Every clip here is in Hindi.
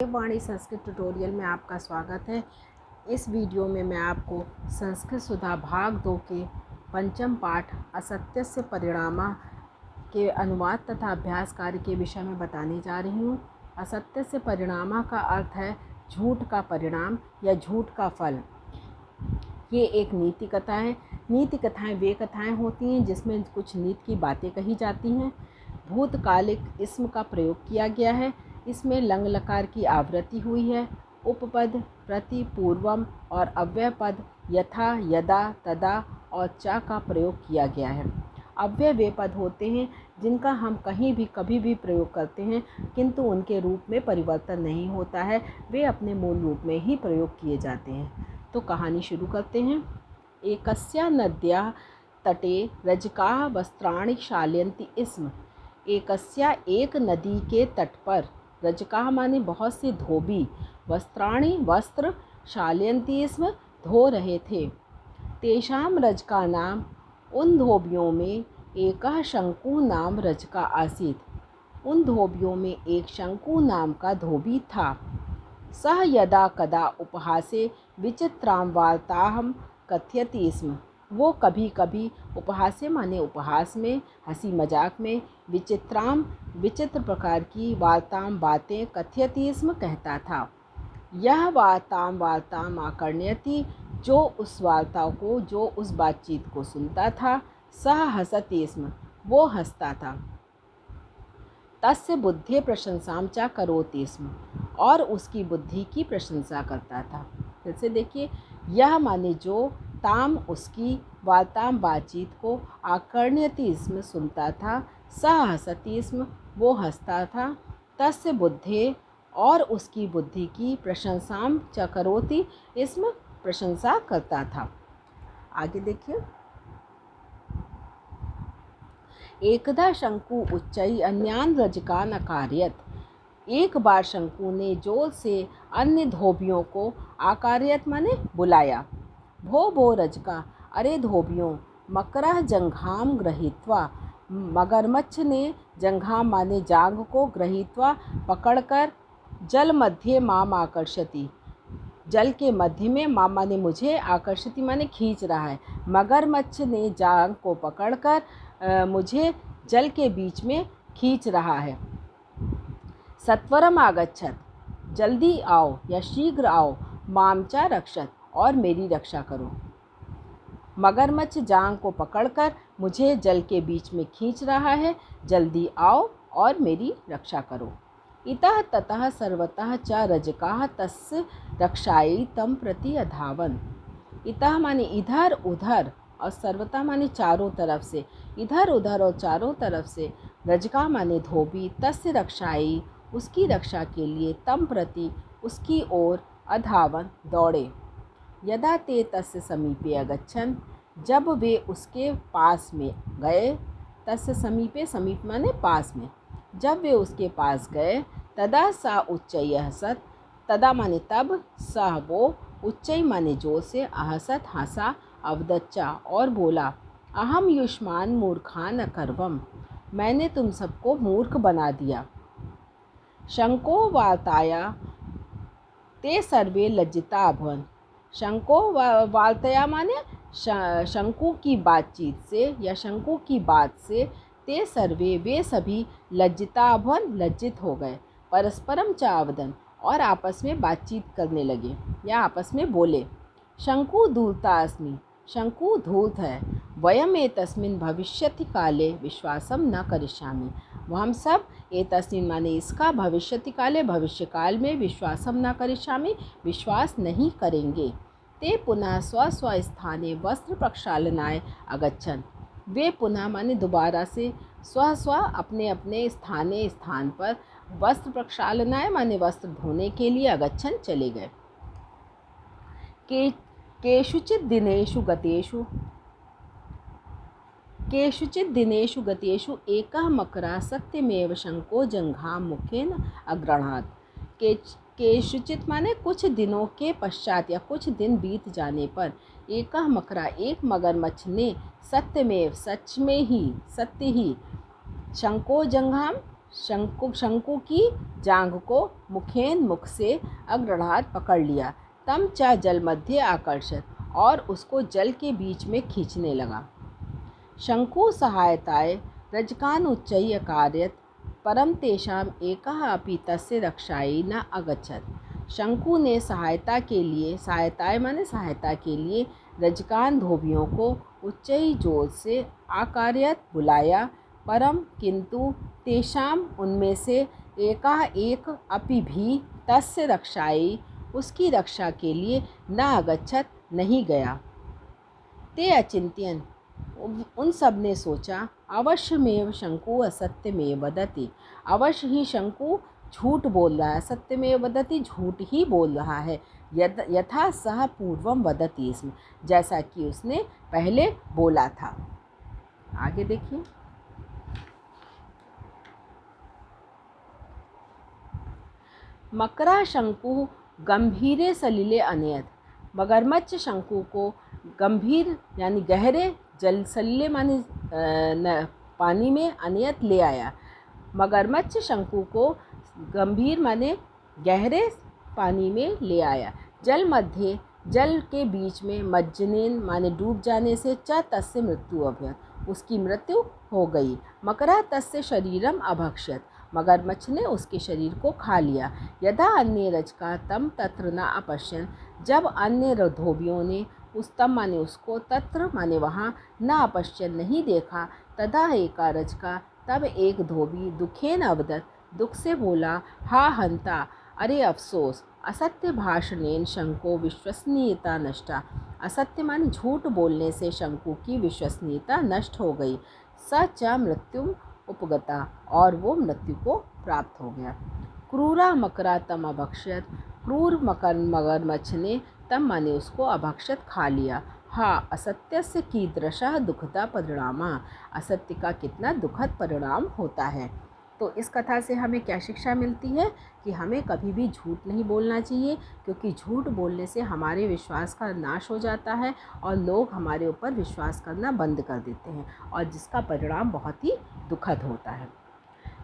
वाणी संस्कृत ट्यूटोरियल में आपका स्वागत है। इस वीडियो में मैं आपको संस्कृत सुधा भाग 2 के पंचम पाठ असत्यस्य परिणामा के अनुवाद तथा अभ्यास कार्य के विषय में बताने जा रही हूँ। असत्यस्य परिणामा का अर्थ है झूठ का परिणाम या झूठ का फल। ये एक नीति कथा है। नीति कथाएँ वे कथाएँ होती हैं जिसमें कुछ नीति की बातें कही जाती हैं। भूतकालिक इसम का प्रयोग किया गया है। इसमें लंग लकार की आवृत्ति हुई है। उपपद प्रति, पूर्वम और अव्यय पद यथा, यदा, तदा और चा का प्रयोग किया गया है। अव्यय वे पद होते हैं जिनका हम कहीं भी कभी भी प्रयोग करते हैं किंतु उनके रूप में परिवर्तन नहीं होता है, वे अपने मूल रूप में ही प्रयोग किए जाते हैं। तो कहानी शुरू करते हैं। एकस्या नद्या तटे रजकाः वस्त्राणि क्षालयन्ति स्म। एकस्या एक नदी के तट पर रजकाः माने बहुत से धोबी, वस्त्राणि वस्त्र, क्षालयन्ति स्म धो रहे थे। तेषां रजकानां उन धोबियों में एकः शंकु नाम रजका आसीत्। उन धोबियों में एक शंकु नाम का धोबी था। सह यदा कदा उपहासे विचित्रां वार्तां कथयति स्म। वो कभी कभी उपहासे माने उपहास में, हंसी मजाक में, विचित्रां विचित्र प्रकार की वार्तां बातें कथयति स्म कहता था। यह वार्तां आकर्ण्यति जो उस वार्ता को, जो उस बातचीत को सुनता था, सह हसति स्म वो हंसता था। तस्य बुद्धि प्रशंसां च करोति स्म और उसकी बुद्धि की प्रशंसा करता था। फिर से देखिए, यह माने जो, ताम उसकी, वार्ताम बातचीत को, आकर्ण्यति स्म सुनता था, सह हसति स्म वो हंसता था, तस्य बुद्धि और उसकी बुद्धि की, प्रशंसाम च करोति स्म प्रशंसा करता था। आगे देखिए। एकदा शंकु उच्चैः अन्यान् रजकान् अकारयत्। एक बार शंकु ने जोर से अन्य धोबियों को आकारयत माने बुलाया। भो भो रजका, अरे धोबियों, मकरः जंघाम गृहीत्वा, मगरमच्छ ने जंघाम माने जांघ को, गृहीत्वा पकड़कर, जल मध्ये माम आकर्षति, जल के मध्य में, माम माने मुझे, आकर्षति माने खींच रहा है। मगरमच्छ ने जांघ को पकड़कर मुझे जल के बीच में खींच रहा है। सत्वरम आगच्छत, जल्दी आओ या शीघ्र आओ, मामचा रक्षत और मेरी रक्षा करो। मगरमच्छ जांघ को पकड़कर मुझे जल के बीच में खींच रहा है, जल्दी आओ और मेरी रक्षा करो। इतः ततः सर्वतः च रजकाः तस्य रक्षायै तं प्रति अधावन्। इतः माने इधर उधर और सर्वतः माने चारों तरफ से, इधर उधर और चारों तरफ से, रजका माने धोबी, तस्य रक्षायै उसकी रक्षा के लिए, तम प्रति उसकी ओर, अधावन दौड़े। यदा ते तस्य समीपे अगच्छन् जब वे उसके पास में गए, तस्य समीपे, समीप माने पास में, जब वे उसके पास गए, तदा सा उच्चैः हसत, तदा माने तब, सह वो, उच्चैः माने जोर से, अहसत हंसा, अवदच्चा और बोला, अहम युष्मान मूर्खान अकर्वम, मैंने तुम सबको मूर्ख बना दिया। शंको वार्ताया ते सर्वे लज्जिता अभवन्। शंको वार्ताया माने शंकु की बातचीत से या शंकु की बात से, ते सर्वे वे सभी, लज्जिता अभवन् लज्जित हो गए। परस्परम च अवदन् और आपस में बातचीत करने लगे या आपस में बोले। शंकु धूर्ता अस्मि, शंकु धूर्त है। वयम एतस्मिन् भविष्यति काले विश्वासम न करिष्यामि, हम सब एतस्मिन् माने इसका, भविष्यति काले भविष्य काल में, विश्वासम न करिष्यामि विश्वास नहीं करेंगे। ते पुनः स्व स्व स्थाने वस्त्र प्रक्षालनाय अगच्छन्। वे पुनः माने दोबारा से, स्व स्व अपने अपने स्थान पर, वस्त्र प्रक्षालनाय माने वस्त्र धोने के लिए, अगच्छन् चले गए। केषुचित् दिनेषु गतेषु एकः मकरः सत्यमेव शंको जंघां मुखेन अगृह्णात्। केषुचित् माने कुछ दिनों के पश्चात या कुछ दिन बीत जाने पर, एकः मकरा एक मगरमच्छ ने, सत्यमेव सच में ही, सत्य ही, शंको जंघाम शंकु की जांघ को मुखेन मुख से अग्रहात पकड़ लिया। तम च जल मध्य आकर्षित, और उसको जल के बीच में खींचने लगा। शंकु सहायताय रजकान उच्चैः अकारयत्, परम तेषाम एकः अपि तस्य रक्षायै न अगच्छत्। शंकु ने सहायता के लिए रजकान धोबियों को उच्चई जोर से आकार्यत बुलाया, परम किंतु तेषाम उनमें से एक अपि भी तस्य रक्षायै उसकी रक्षा के लिए न अगच्छत नहीं गया। ते अचिंत्यन उन सब ने सोचा, अवश्यमेव शंकु असत्यमेव वदति, अवश्य ही शंकु झूठ बोल रहा है, सत्यमेव वदति झूठ ही बोल रहा है, यथा सह पूर्वम वदति इसमें, जैसा कि उसने पहले बोला था। आगे देखिए। मकरा शंकु गंभीरे सलिले अनयत, मगरमच्छ शंकु को गंभीर यानी गहरे जल, सलिले माने पानी में, अनयत ले आया। मगरमच्छ शंकु को गंभीर माने गहरे पानी में ले आया। जल मध्य जल के बीच में, मज्जनेन माने डूब जाने से, च तस्य मृत्यु अभयत उसकी मृत्यु हो गई। मकरा तस्य शरीरम अभक्षत मगरमच्छ ने उसके शरीर को खा लिया। यदा अन्य रजका तम तत्र न अपश्यन जब अन्य धोबियों ने उस तम माने उसको, तत्र माने वहाँ, न अपश्यन नहीं देखा, तदा एका रजका तब एक धोबी दुखेन अवदत दुख से बोला, हा हंता अरे अफसोस, असत्य भाषणेन शंको विश्वसनीयता नष्टा, असत्य माने झूठ बोलने से शंकु की विश्वसनीयता नष्ट हो गई। स च मृत्युम उपगता और वो मृत्यु को प्राप्त हो गया। क्रूरा मकरा तम अभक्षत क्रूर मगरमच्छ ने तम माने उसको अभक्षत खा लिया। हाँ असत्य से कीदृशः दुखदा परिणामा, असत्य का कितना दुखद परिणाम होता है। तो इस कथा से हमें क्या शिक्षा मिलती है कि हमें कभी भी झूठ नहीं बोलना चाहिए, क्योंकि झूठ बोलने से हमारे विश्वास का नाश हो जाता है और लोग हमारे ऊपर विश्वास करना बंद कर देते हैं, और जिसका परिणाम बहुत ही दुखद होता है।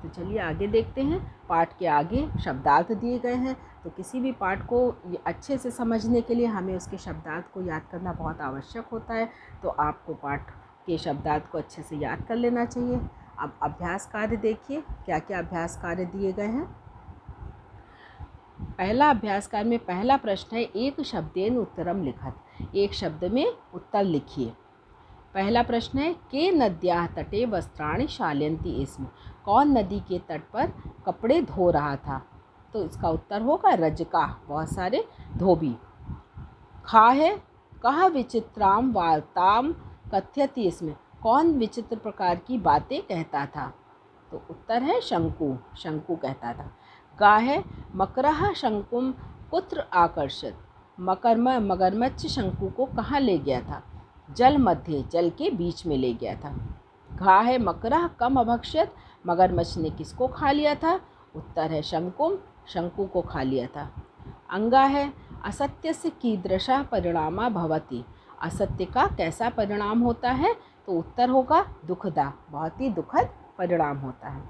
तो चलिए आगे देखते हैं। पाठ के आगे शब्दार्थ दिए गए हैं, तो किसी भी पाठ को अच्छे से समझने के लिए हमें उसके शब्दार्थ को याद करना बहुत आवश्यक होता है। तो आपको पाठ के शब्दार्थ को अच्छे से याद कर लेना चाहिए। अब अभ्यास कार्य देखिए, क्या क्या अभ्यास कार्य दिए गए हैं। पहला अभ्यास कार्य में पहला प्रश्न है, एक शब्देन उत्तरम लिखत, एक शब्द में उत्तर लिखिए। पहला प्रश्न है, के नद्याः तटे वस्त्राणि शाल्यन्ति इसमें, कौन नदी के तट पर कपड़े धो रहा था। तो इसका उत्तर होगा रजका, बहुत सारे धोबी। खा है, कह विचित्राम वार्ताम कथयति इसमें, कौन विचित्र प्रकार की बातें कहता था। तो उत्तर है शंकु, शंकु कहता था। गा है, मकरः शंकुम कुत्र आकर्षित, मगरमच्छ शंकु को कहाँ ले गया था। जल मध्य जल के बीच में ले गया था। घा है, मकरः कम अभक्षित, मगरमच्छ ने किसको खा लिया था। उत्तर है शंकुम, शंकु को खा लिया था। अंगा है, असत्य से कीदृशः परिणामा भवति, असत्य का कैसा परिणाम होता है। तो उत्तर होगा दुखदा, बहुत ही दुखद परिणाम होता है।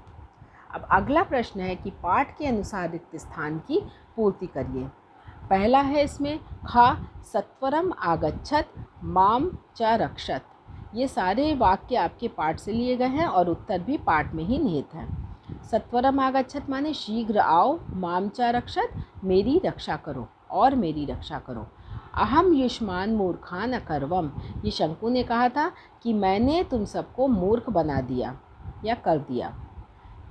अब अगला प्रश्न है कि पाठ के अनुसार रिक्त स्थान की पूर्ति करिए। पहला है इसमें, खा सत्वरम आगच्छत माम च रक्षत, ये सारे वाक्य आपके पाठ से लिए गए हैं और उत्तर भी पाठ में ही निहित है। सत्वरम आगच्छत माने शीघ्र आओ, माम च रक्षत मेरी रक्षा करो और मेरी रक्षा करो। अहम युष्मान मूर्खान अकर्वम, ये शंकु ने कहा था कि मैंने तुम सबको मूर्ख बना दिया या कर दिया।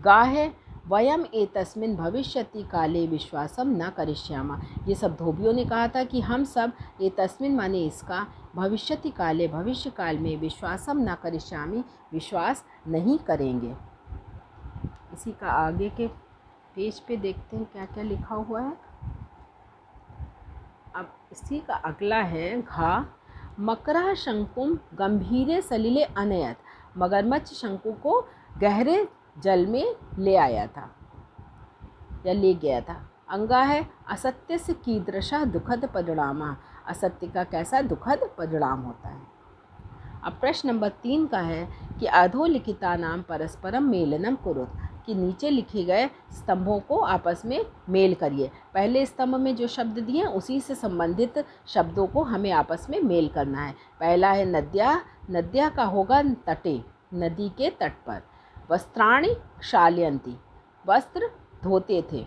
गा है, वयम एतस्मिन् भविष्यति काले विश्वासम न करिष्यामा, ये सब धोबियों ने कहा था कि हम सब एतस्मिन् माने इसका, भविष्यति काले भविष्य काल में, विश्वासम न करिष्यामि विश्वास नहीं करेंगे। इसी का आगे के पेज पे देखते हैं क्या क्या लिखा हुआ है। अब इसी का अगला है, घा मकरः शंकुम गंभीरे सलिले अनयत, मगरमच्छ शंकु को गहरे जल में ले आया था या ले गया था। अंगा है, असत्य से कीदृशः दुखद परिणामा, असत्य का कैसा दुखद परिणाम होता है। अब प्रश्न नंबर 3 का है कि अधोलिखिता नाम परस्परम मेलनम कुरुत, कि नीचे लिखे गए स्तंभों को आपस में मेल करिए। पहले स्तंभ में जो शब्द दिए उसी से संबंधित शब्दों को हमें आपस में मेल करना है। पहला है नद्या, नद्या का होगा तटे, नदी के तट पर। वस्त्राणि क्षालयन्ति, वस्त्र धोते थे।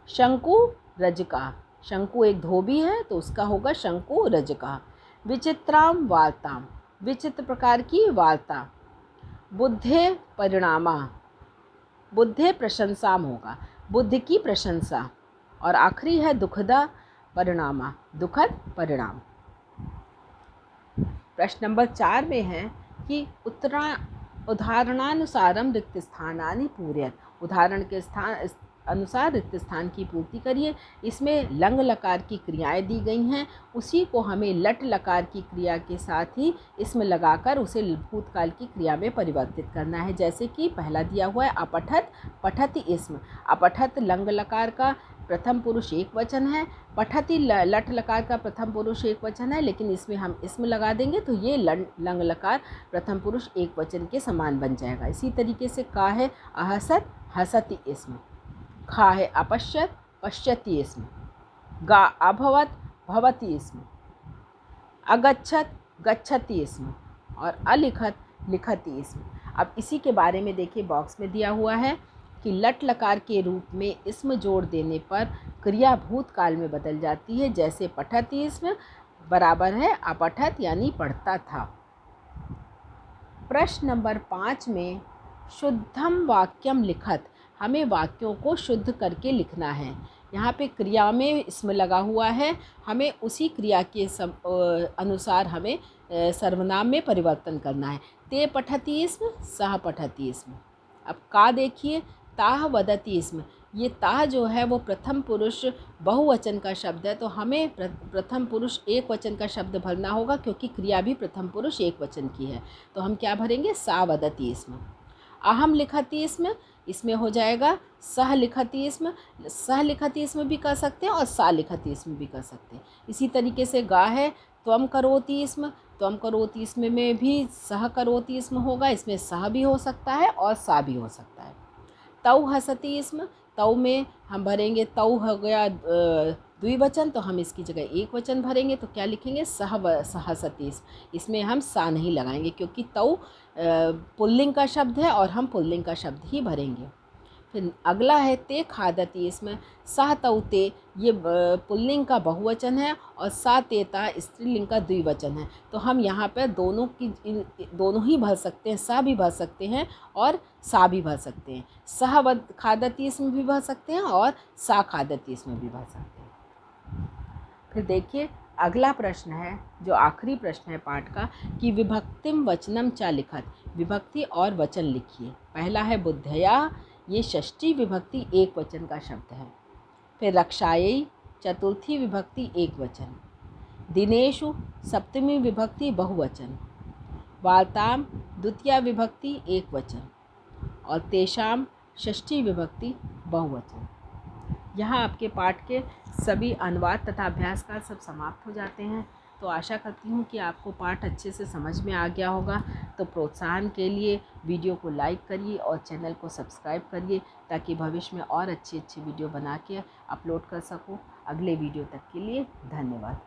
शंकु रजका, शंकु एक धोबी है तो उसका होगा शंकु रजका। विचित्राम वार्ताम, विचित्र प्रकार की वार्ता। बुद्धे परिणामा, बुद्धे प्रशंसाम होगा, बुद्ध की प्रशंसा। और आखिरी है दुखदा परिणामा, दुखद परिणाम। प्रश्न नंबर 4 में है कि उदाहरणानुसारम रिक्त स्थानानि पूरयत, उदाहरण के स्थान अनुसार रिक्त स्थान की पूर्ति करिए। इसमें लंग लकार की क्रियाएं दी गई हैं, उसी को हमें लट लकार की क्रिया के साथ ही इसमें लगाकर उसे भूतकाल की क्रिया में परिवर्तित करना है। जैसे कि पहला दिया हुआ है अपठत, पठति इसम। अपठत लंग लकार का प्रथम पुरुष एक वचन है, पठति लट लकार का प्रथम पुरुष एक वचन है, लेकिन इसमें हम इसम लगा देंगे तो ये लंग लकार प्रथम पुरुष एक वचन के समान बन जाएगा। इसी तरीके से का है अहसत, हसति इसम। खा है अपश्यत, पश्यति इसम। गा अभवत, भवति इसम। अगच्छत, गच्छति इसम। और अलिखत, लिखति इसम। अब इसी के बारे में देखिए बॉक्स में दिया हुआ है कि लट लकार के रूप में इसम जोड़ देने पर क्रिया भूतकाल में बदल जाती है। जैसे पठति इसम बराबर है अपठत यानी पढ़ता था। प्रश्न नंबर 5 में शुद्धम वाक्यम लिखत, हमें वाक्यों को शुद्ध करके लिखना है। यहाँ पे क्रिया में इसमें लगा हुआ है, हमें उसी क्रिया के अनुसार हमें सर्वनाम में परिवर्तन करना है। ते पठति इसम, सह पठति इसम। अब का देखिए ताह वदति इसम, ये ताह जो है वो प्रथम पुरुष बहुवचन का शब्द है, तो हमें प्रथम पुरुष एक वचन का शब्द भरना होगा क्योंकि क्रिया भी प्रथम पुरुष एक वचन की है। तो हम क्या भरेंगे सा वदति इसम। अहम लिखति इसम, इसमें हो जाएगा सह लिखति इसम। सह लिखति इसम भी कर सकते हैं और सा लिखति इसम भी कर सकते हैं। इसी तरीके से गा है त्वम करोति इसम, त्वम करोति इसम में भी सह करोति इसम होगा, इसमें सह भी हो सकता है और सा भी हो सकता है। तौ हसति इसम, तौ में हम भरेंगे, तौ हो गया द्विवचन तो हम इसकी जगह एक वचन भरेंगे, तो क्या लिखेंगे सहसति। इसमें हम सा नहीं लगाएंगे क्योंकि तौ पुल्लिंग का शब्द है और हम पुल्लिंग का शब्द ही भरेंगे। फिर अगला है ते खादति, इसमें सह तौ ते ये पुल्लिंग का बहुवचन है और सा तेता स्त्रीलिंग का द्विवचन है, तो हम यहाँ पर दोनों ही भर सकते हैं, सा भी भर सकते हैं और सा भी भर सकते हैं। सह खादति इसमें भी भर सकते हैं और सा खादति इसमें भी भर सकते हैं। फिर देखिए अगला प्रश्न है जो आखिरी प्रश्न है पाठ का कि विभक्तिम वचनम चा लिखत, विभक्ति और वचन लिखिए। पहला है बुद्धया, ये षष्ठी विभक्ति एक वचन का शब्द है। फिर रक्षायै चतुर्थी विभक्ति एक वचन। दिनेषु सप्तमी विभक्ति बहुवचन। वार्ताम द्वितीय विभक्ति एक वचन और तेषाम षष्ठी विभक्ति बहुवचन। यहाँ आपके पाठ के सभी अनुवाद तथा अभ्यास का सब समाप्त हो जाते हैं। तो आशा करती हूँ कि आपको पाठ अच्छे से समझ में आ गया होगा। तो प्रोत्साहन के लिए वीडियो को लाइक करिए और चैनल को सब्सक्राइब करिए ताकि भविष्य में और अच्छी वीडियो बना के अपलोड कर सकूँ। अगले वीडियो तक के लिए धन्यवाद।